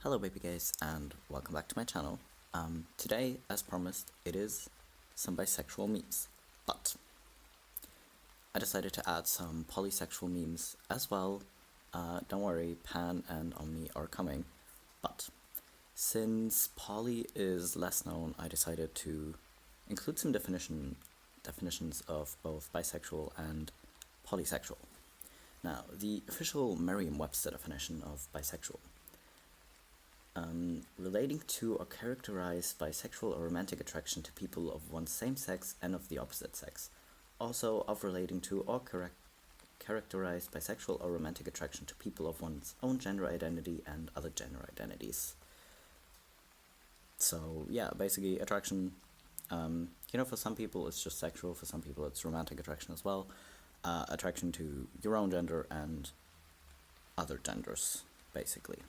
Hello baby guys and welcome back to my channel. Today, as promised, it is some bisexual memes, but I decided to add some polysexual memes as well. Don't worry, Pan and Omni are coming, but since poly is less known, I decided to include some definitions of both bisexual and polysexual. Now, the official Merriam-Webster definition of bisexual: relating to or characterized by sexual or romantic attraction to people of one's same sex and of the opposite sex. Also, of relating to or characterized by sexual or romantic attraction to people of one's own gender identity and other gender identities. So, yeah, basically, attraction, for some people it's just sexual, for some people it's romantic attraction as well. Attraction to your own gender and other genders, basically.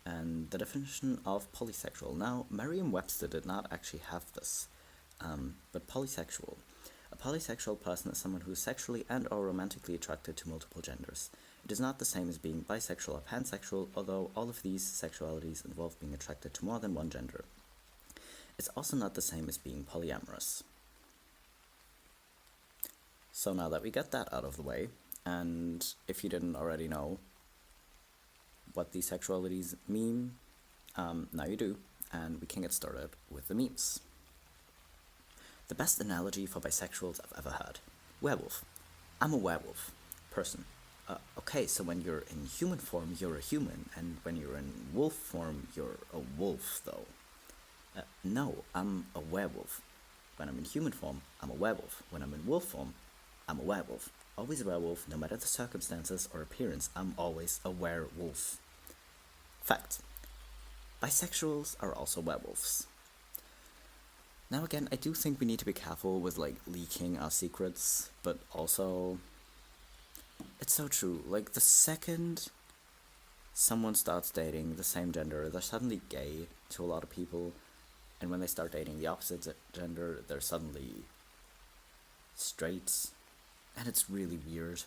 And the definition of polysexual. Now, Merriam-Webster did not actually have this, but polysexual. A polysexual person is someone who is sexually and or romantically attracted to multiple genders. It is not the same as being bisexual or pansexual, although all of these sexualities involve being attracted to more than one gender. It's also not the same as being polyamorous. So now that we get that out of the way, and if you didn't already know what these sexualities mean, now you do, and we can get started with the memes. The best analogy for bisexuals I've ever heard: werewolf. I'm a werewolf person. Okay, so when you're in human form, you're a human, and when you're in wolf form, you're a wolf, though. No, I'm a werewolf. When I'm in human form, I'm a werewolf. When I'm in wolf form, I'm a werewolf. Always a werewolf, no matter the circumstances or appearance, I'm always a werewolf. Fact: bisexuals are also werewolves. Now again, I do think we need to be careful with leaking our secrets, but also, it's so true. The second someone starts dating the same gender, they're suddenly gay to a lot of people, and when they start dating the opposite gender, they're suddenly straight, and it's really weird.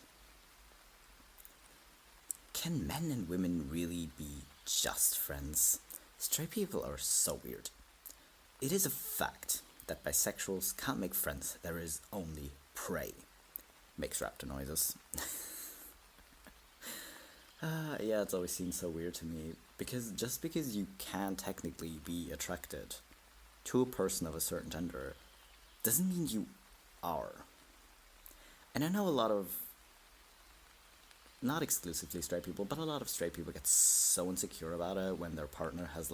Can men and women really be just friends? Straight people are so weird. It is a fact that bisexuals can't make friends, there is only prey. Makes raptor noises. Yeah, it's always seemed so weird to me, because just because you can technically be attracted to a person of a certain gender doesn't mean you are. And I know a lot of, not exclusively straight people, but a lot of straight people get so insecure about it when their partner has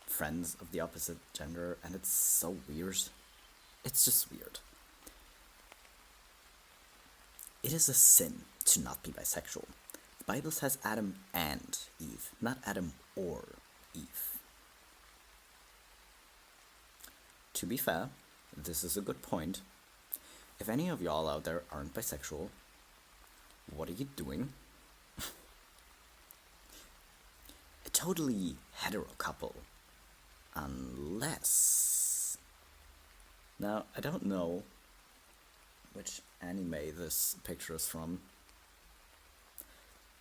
friends of the opposite gender, and it's so weird. It's just weird. It is a sin to not be bisexual. The Bible says Adam and Eve, not Adam or Eve. To be fair, this is a good point. If any of y'all out there aren't bisexual, what are you doing? A totally hetero couple. Unless... Now, I don't know which anime this picture is from,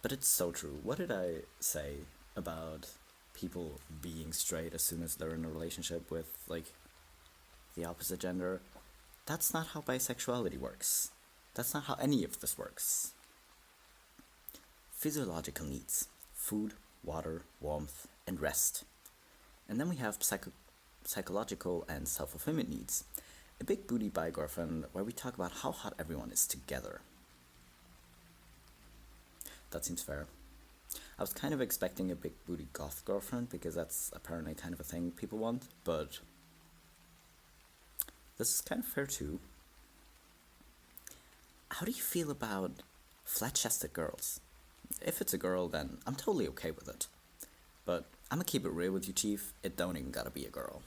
but it's so true. What did I say about people being straight as soon as they're in a relationship with, the opposite gender? That's not how bisexuality works. That's not how any of this works. Physiological needs: food, water, warmth, and rest. And then we have psychological and self-fulfillment needs. A big booty bi girlfriend, where we talk about how hot everyone is together. That seems fair. I was kind of expecting a big booty goth girlfriend, because that's apparently kind of a thing people want, but this is kind of fair too. How do you feel about flat-chested girls? If it's a girl, then I'm totally okay with it. But I'm gonna keep it real with you, Chief. It don't even gotta be a girl.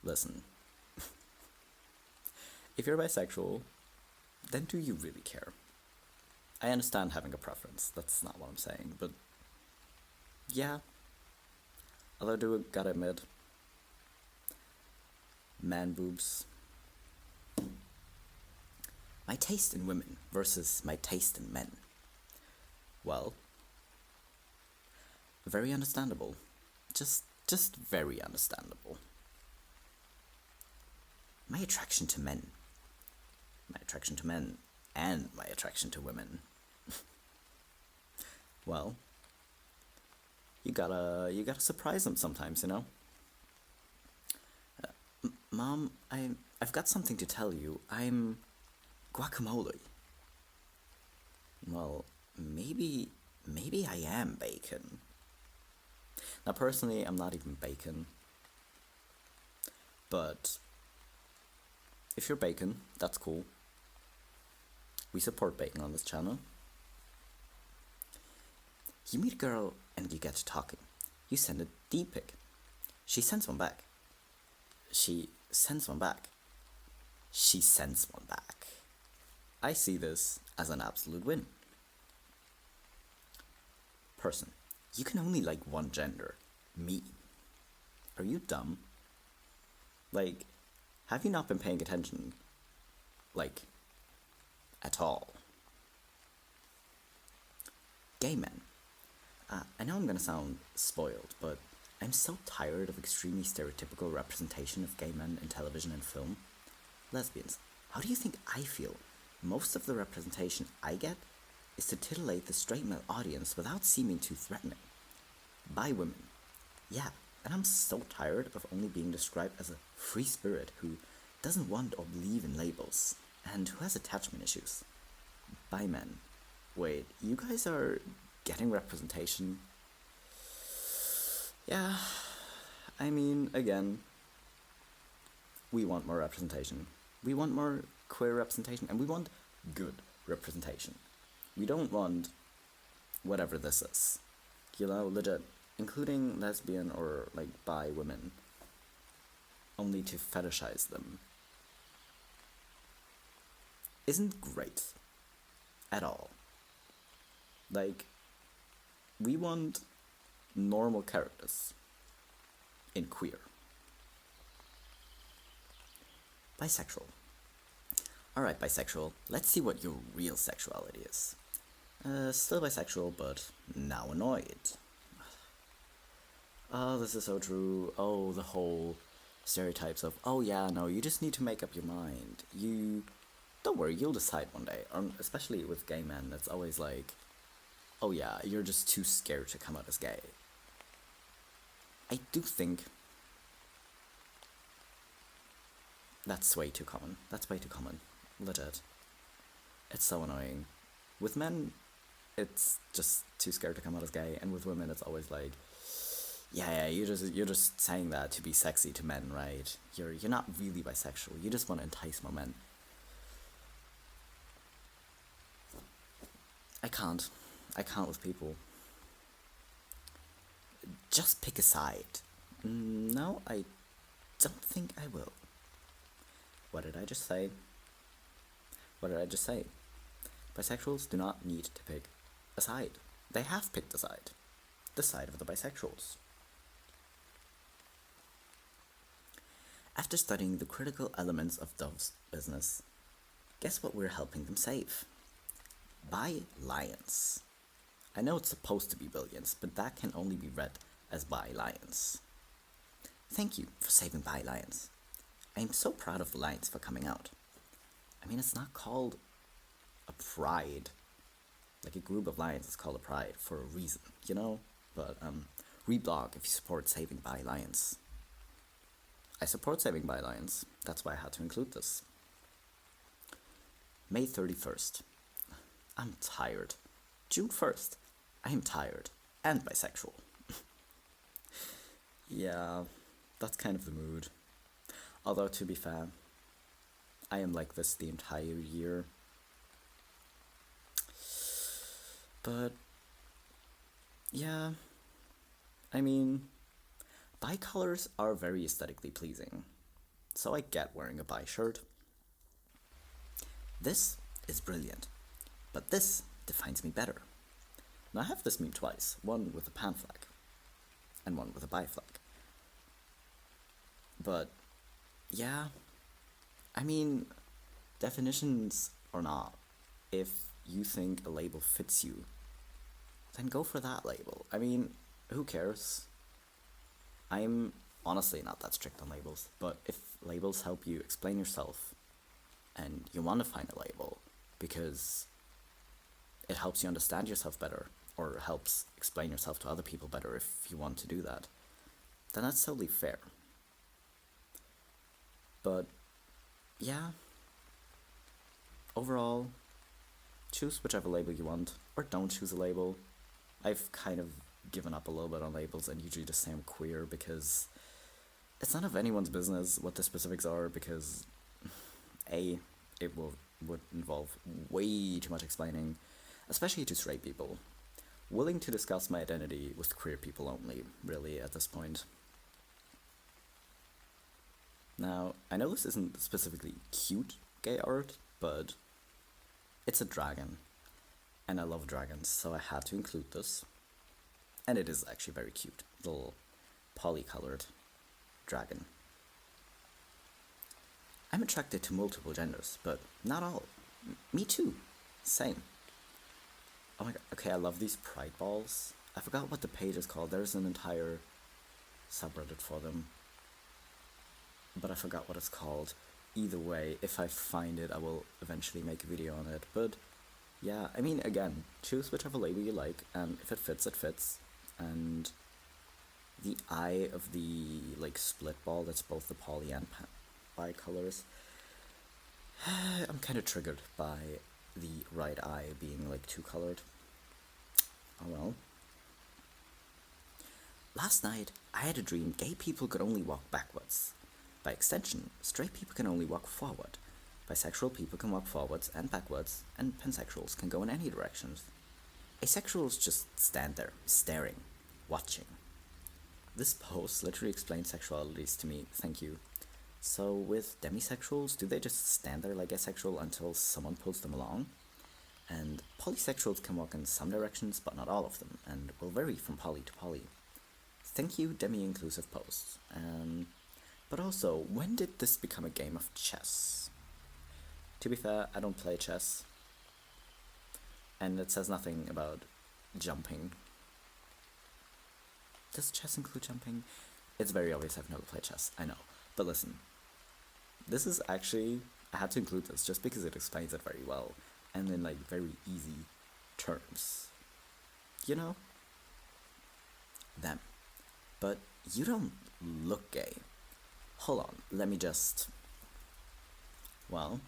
Listen. If you're bisexual, then do you really care? I understand having a preference, that's not what I'm saying, but yeah. Although I do gotta admit, man boobs. My taste in women versus my taste in men. Well, very understandable. Just very understandable. My attraction to men. My attraction to men and my attraction to women. Well, you gotta surprise them sometimes, you know? Mom, I've got something to tell you. I'm guacamole. Well, maybe I am bacon. Now, personally, I'm not even bacon. But if you're bacon, that's cool. We support bacon on this channel. You meet a girl and you get to talking. You send a D-pic. She sends one back. She sends one back. She sends one back. I see this as an absolute win. Person, you can only like one gender. Me. Are you dumb? Like, have you not been paying attention? Like, at all? Gay men. I know I'm gonna sound spoiled, but I'm so tired of extremely stereotypical representation of gay men in television and film. Lesbians. How do you think I feel? Most of the representation I get is to titillate the straight male audience without seeming too threatening. Bi women. Yeah, and I'm so tired of only being described as a free spirit who doesn't want or believe in labels, and who has attachment issues. Bi men. Wait, you guys are getting representation? Yeah, I mean, again, we want more representation. We want more queer representation, and we want good representation. We don't want whatever this is. You know, legit, including lesbian or, like, bi women, only to fetishize them isn't great at all. Like, we want normal characters in queer. Bisexual. Alright, bisexual, let's see what your real sexuality is. Still bisexual, but now annoyed. Oh, this is so true. Oh, the whole stereotypes of, oh yeah, no, you just need to make up your mind. Don't worry, you'll decide one day. Especially with gay men, it's always like, oh yeah, you're just too scared to come out as gay. I do think that's way too common. That's way too common. Legit. It's so annoying. With men, it's just too scared to come out as gay, and with women, it's always like, yeah, you're just saying that to be sexy to men, right? You're not really bisexual. You just want to entice more men. I can't with people. Just pick a side. No, I don't think I will. What did I just say? Bisexuals do not need to pick a side. They have picked a side. The side of the bisexuals. After studying the critical elements of Dove's business, guess what we're helping them save? Bi-lions. I know it's supposed to be billions, but that can only be read as bi-lions. Thank you for saving bi-lions. I am so proud of the lions for coming out. I mean, it's not called a pride. Like, a group of lions is called a pride for a reason, you know? But, reblog if you support saving bi-lions. I support saving bi-lions. That's why I had to include this. May 31st. I'm tired. June 1st. I am tired and bisexual. Yeah, that's kind of the mood. Although, to be fair, I am like this the entire year. But, yeah, I mean, bi colors are very aesthetically pleasing, so I get wearing a bi shirt. This is brilliant, but this defines me better. Now, I have this meme twice, one with a pan flag, and one with a bi flag. But, yeah, I mean, definitions or not, if you think a label fits you, then go for that label. I mean, who cares? I'm honestly not that strict on labels, but if labels help you explain yourself and you want to find a label because it helps you understand yourself better or helps explain yourself to other people better if you want to do that, then that's totally fair. But yeah, overall, choose whichever label you want, or don't choose a label. I've kind of given up a little bit on labels and usually just say I'm queer because it's none of anyone's business what the specifics are, because A, it would involve way too much explaining, especially to straight people. Willing to discuss my identity with queer people only, really, at this point. Now, I know this isn't specifically cute gay art, but it's a dragon, and I love dragons, so I had to include this. And it is actually very cute, little poly-colored dragon. I'm attracted to multiple genders, but not all. Me too. Same. Oh my god, okay, I love these pride balls. I forgot what the page is called. There's an entire subreddit for them, but I forgot what it's called. Either way, if I find it, I will eventually make a video on it. But yeah, I mean, again, choose whichever label you like, and if it fits, it fits. And the eye of the, like, split ball that's both the poly and bi colors, I'm kind of triggered by the right eye being, like, two-colored. Oh well. Last night, I had a dream gay people could only walk backwards. By extension, straight people can only walk forward. Bisexual people can walk forwards and backwards, and pansexuals can go in any directions. Asexuals just stand there, staring, watching. This post literally explains sexualities to me, thank you. So with demisexuals, do they just stand there like asexual until someone pulls them along? And polysexuals can walk in some directions, but not all of them, and will vary from poly to poly. Thank you, demi-inclusive posts. But also, when did this become a game of chess? To be fair, I don't play chess. And it says nothing about jumping. Does chess include jumping? It's very obvious I've never played chess, I know. But listen, this is actually, I had to include this just because it explains it very well, and in like very easy terms. You know? Them. But you don't look gay. Hold on, let me just... Well,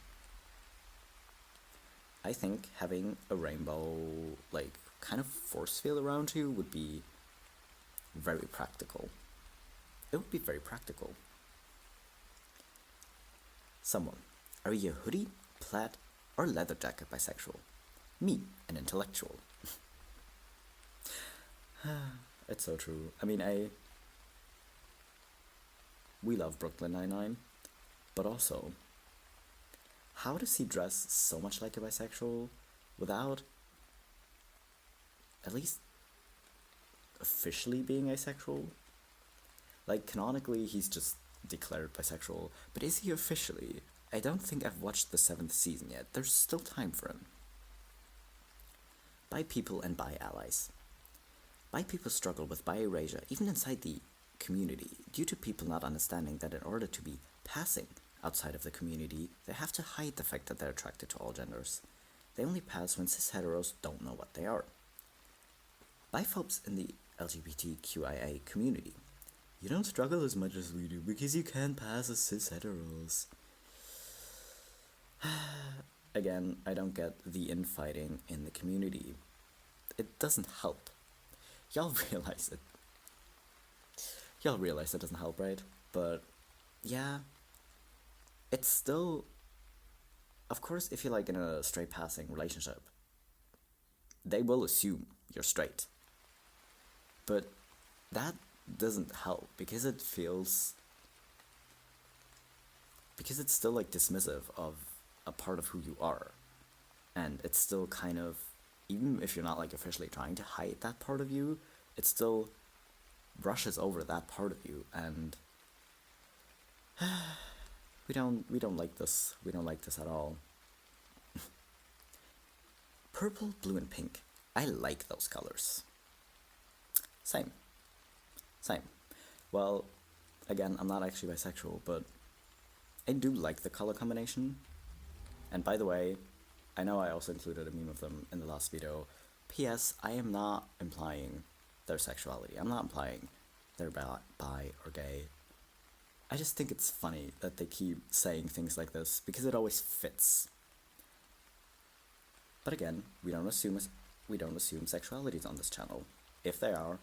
I think having a rainbow, like, kind of force field around you would be very practical. It would be very practical. Someone, are you a hoodie, plaid, or leather jacket bisexual? Me, an intellectual. It's so true. I mean, we love Brooklyn Nine-Nine, but also, how does he dress so much like a bisexual without at least officially being asexual? Like, canonically, he's just declared bisexual, but is he officially? I don't think I've watched the 7th season yet. There's still time for him. Bi people and bi allies. Bi people struggle with bi erasure even inside the community due to people not understanding that in order to be passing outside of the community, they have to hide the fact that they're attracted to all genders. They only pass when cis heteros don't know what they are. Biphobes in the LGBTQIA community. You don't struggle as much as we do because you can't pass as cis heteros. Again, I don't get the infighting in the community. It doesn't help. Y'all realize it doesn't help, right? But yeah, it's still, of course, if you're like in a straight passing relationship, they will assume you're straight. But that doesn't help because it's still like dismissive of a part of who you are. And it's still kind of, even if you're not like officially trying to hide that part of you, it still brushes over that part of you, and we don't like this. We don't like this at all. Purple, blue, and pink. I like those colors. Same. Same. Well, again, I'm not actually bisexual, but I do like the color combination. And by the way, I know I also included a meme of them in the last video. P.S. I am not implying their sexuality. I'm not implying they're bi or gay. I just think it's funny that they keep saying things like this because it always fits. But again, we don't assume sexualities on this channel. If they are,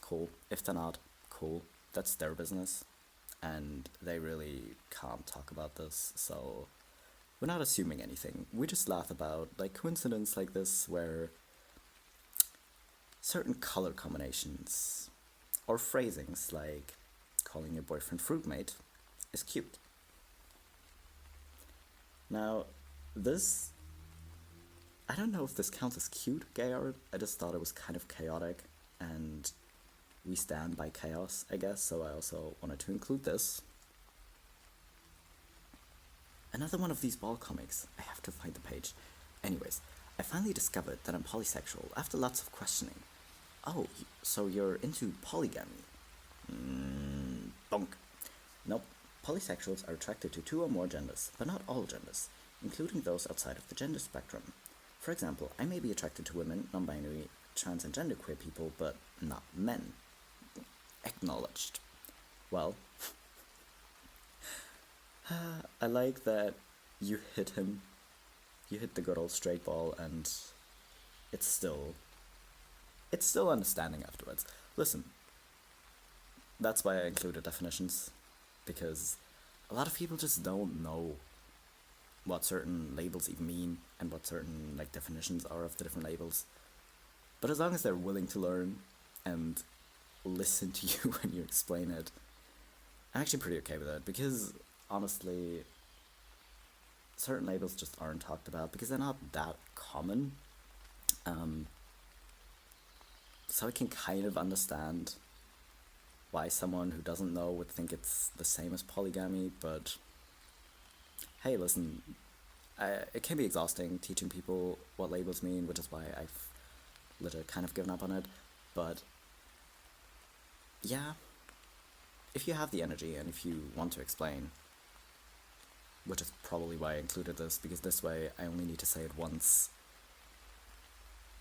cool. If they're not, cool. That's their business. And they really can't talk about this, so we're not assuming anything. We just laugh about like coincidence like this where certain color combinations or phrasings like calling your boyfriend fruitmate is cute. Now, this, I don't know if this counts as cute gay art. I just thought it was kind of chaotic, and we stand by chaos, I guess, so I also wanted to include this. Another one of these ball comics. I have to find the page. Anyways, I finally discovered that I'm polysexual after lots of questioning. Oh, so you're into polygamy? Bonk. Nope. Polysexuals are attracted to 2 or more genders, but not all genders, including those outside of the gender spectrum. For example, I may be attracted to women, non-binary, trans and genderqueer people, but not men. Acknowledged. Well, I like that you hit him. You hit the good old straight ball, and it's still understanding afterwards. Listen, that's why I included definitions, because a lot of people just don't know what certain labels even mean and what certain like definitions are of the different labels. But as long as they're willing to learn and listen to you when you explain it, I'm actually pretty okay with it, because honestly, certain labels just aren't talked about because they're not that common. So I can kind of understand why someone who doesn't know would think it's the same as polygamy, but hey, listen, it can be exhausting teaching people what labels mean, which is why I've literally kind of given up on it. But yeah, if you have the energy and if you want to explain, which is probably why I included this, because this way I only need to say it once,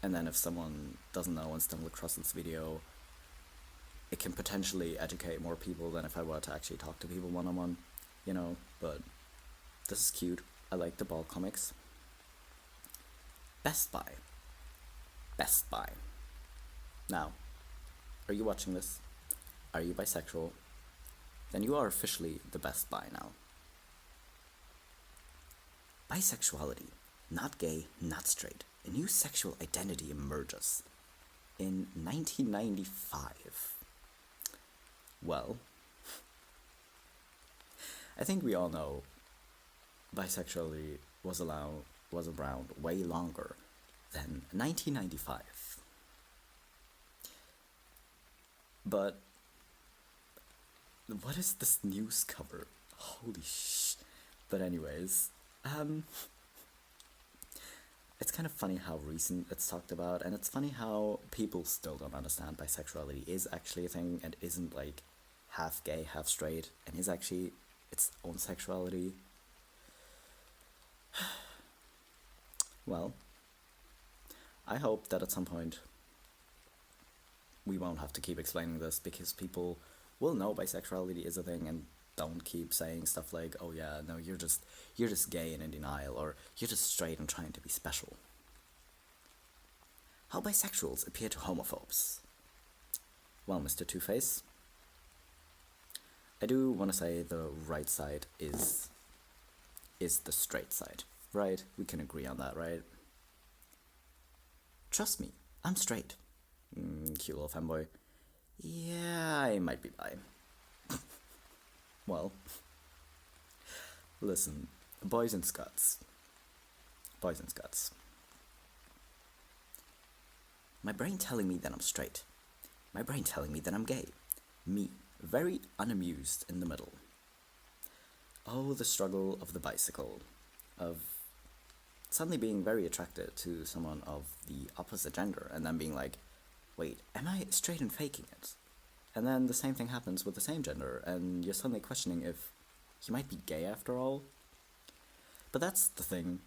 and then if someone doesn't know and stumble across this video, it can potentially educate more people than if I were to actually talk to people one-on-one, you know, but this is cute. I like the ball comics. Best Buy. Best Buy. Now, are you watching this? Are you bisexual? Then you are officially the Best Buy now. Bisexuality, not gay, not straight, a new sexual identity emerges in 1995. Well, I think we all know bisexuality was around way longer than 1995. But what is this news cover? Holy sh! But anyways, it's kind of funny how recent it's talked about, and it's funny how people still don't understand bisexuality is actually a thing and isn't like half gay, half straight, and is actually its own sexuality. Well, I hope that at some point we won't have to keep explaining this, because people will know bisexuality is a thing and don't keep saying stuff like, oh yeah, no, you're just gay and in denial, or you're just straight and trying to be special. How bisexuals appear to homophobes. Well, Mr. Two-Face, I do want to say the right side is the straight side, right? We can agree on that, right? Trust me, I'm straight. Cute little femboy. Yeah, I might be bi. Well, listen, boys and scuts. Boys and scuts. My brain telling me that I'm straight. My brain telling me that I'm gay. Me, very unamused in the middle. Oh, the struggle of the bicycle. Of suddenly being very attracted to someone of the opposite gender and then being like, wait, am I straight and faking it? And then the same thing happens with the same gender, and you're suddenly questioning if you might be gay after all. But that's the thing.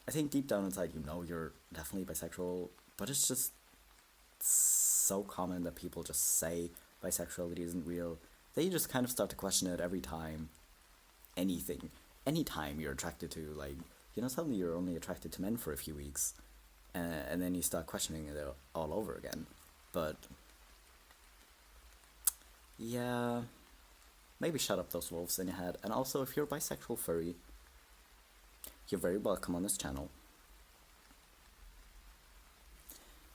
I think deep down inside you know you're definitely bisexual, but it's just so common that people just say bisexuality isn't real that you just kind of start to question it every time anytime you're attracted to, like, suddenly you're only attracted to men for a few weeks, and then you start questioning it all over again. But yeah, maybe shut up those wolves in your head. And also, if you're a bisexual furry, you're very welcome on this channel.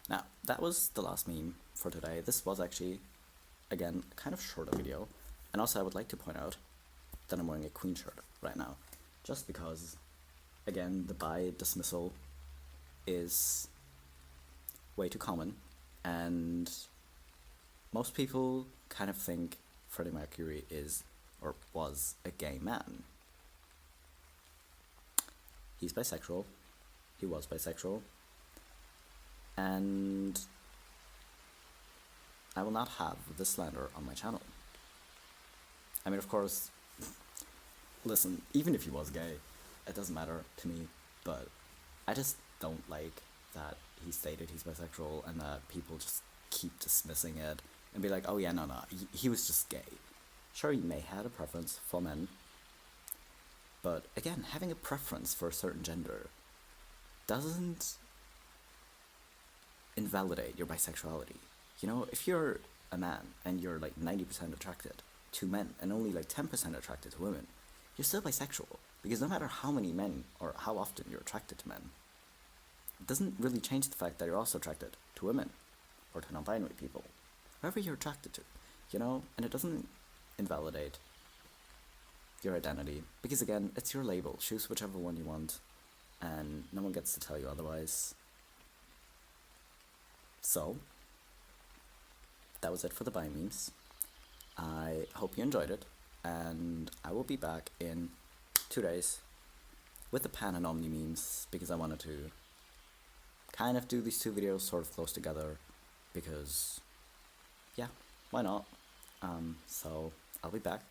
Now, that was the last meme for today. This was actually, again, kind of short a video. And also, I would like to point out that I'm wearing a queen shirt right now. Just because, again, the bi dismissal is way too common. And most people kind of think Freddie Mercury is, or was, a gay man. He's bisexual. He was bisexual. And I will not have this slander on my channel. I mean, of course, listen, even if he was gay, it doesn't matter to me, but I just don't like that he stated he's bisexual and that people just keep dismissing it and be like, oh yeah, no, he was just gay. Sure, he may have a preference for men, but again, having a preference for a certain gender doesn't invalidate your bisexuality. If you're a man and you're like 90% attracted to men and only like 10% attracted to women, you're still bisexual, because no matter how many men or how often you're attracted to men, it doesn't really change the fact that you're also attracted to women or to non-binary people, whoever you're attracted to, and it doesn't invalidate your identity, because again, it's your label. Choose whichever one you want, and no one gets to tell you otherwise. So, that was it for the bi memes. I hope you enjoyed it, and I will be back in 2 days with the Pan and Omni memes, because I wanted to kind of do these two videos sort of close together, because, yeah, why not? So, I'll be back.